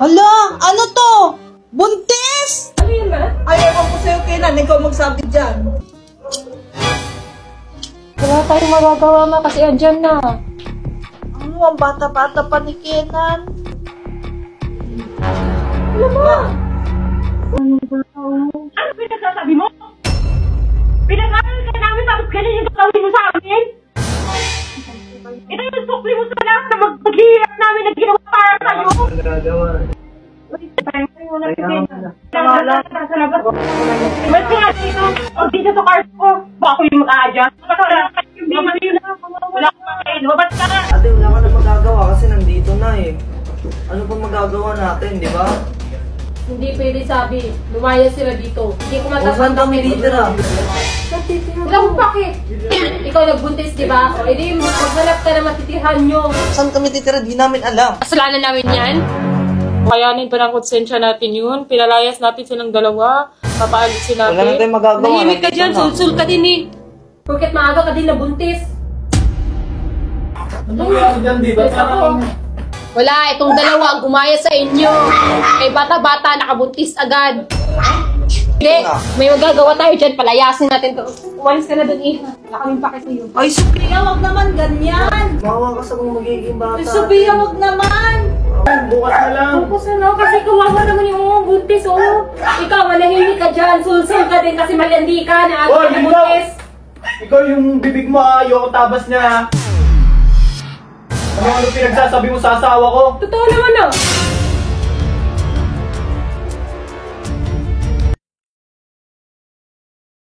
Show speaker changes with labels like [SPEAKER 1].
[SPEAKER 1] Hala, ano to? Buntis?
[SPEAKER 2] Ano yun ba?
[SPEAKER 1] Ay, ewan ko sa'yo, Kenan. Ikaw magsabi dyan.
[SPEAKER 2] Wala tayong magagawa ma kasi andyan na.
[SPEAKER 1] Ano, ang bata-bata pa ni Kenan.
[SPEAKER 2] Ano ba? Ano pinagsasabi mo? Pinag-aral ka namin tapos ganyan yung gagawin mo sa amin? Ito yung sukli mo sa lahat na maghihirap namin na ginawa para sa'yo. Mas nga dito, o dito sa cars ko, baka ako yung mag-a-adjust. Wala akong makain, mabas ka!
[SPEAKER 3] Ate, wala ka na magagawa kasi nandito na eh. Ano pa magagawa natin, di ba?
[SPEAKER 2] Hindi pwede sabi, lumaya sila dito. Hindi ko
[SPEAKER 3] O saan
[SPEAKER 2] matatanda
[SPEAKER 3] kami dito na?
[SPEAKER 2] Wala akong bakit. Ikaw nagbuntis, di ba? O edi, maghanap ka na matitirhan nyo.
[SPEAKER 3] Saan kami titira? Di namin alam.
[SPEAKER 2] Kasalanan namin yan.
[SPEAKER 4] Kayanin pa ng konsensya natin yun. Pinalayas natin silang dalawa. Papaalisin natin.
[SPEAKER 3] Wala na tayong magagawa.
[SPEAKER 4] Nahimik ka dyan.
[SPEAKER 3] Nandito na.
[SPEAKER 4] Sul-sul ka din eh.
[SPEAKER 2] Porket maaga ka din nabuntis.
[SPEAKER 3] Ano yan, di ba?
[SPEAKER 2] Wala, itong dalawa ang gumaya sa inyo. Kay bata-bata, nakabuntis agad. Hindi, may magagawa tayo dyan. Palayasin natin to. Umalis ka na dun eh. Wala kaming pake sa'yo.
[SPEAKER 1] Ay, Sophia, wag naman ganyan.
[SPEAKER 3] Mawa ka sa kung magiging bata.
[SPEAKER 1] Ay, Sophia, wag naman.
[SPEAKER 3] Bukas na lang.
[SPEAKER 2] Tapos ano, kasi kawawa naman yung mga buntis, oh. Ikaw, manahimik ka dyan. Sulsul ka din kasi malandi ka na
[SPEAKER 5] Oh,
[SPEAKER 2] agad buntis.
[SPEAKER 5] Ikaw yung bibig mo ayoko tabas niya. Ano pinagsasabi mo sa asawa ko?
[SPEAKER 2] Totoo naman, oh.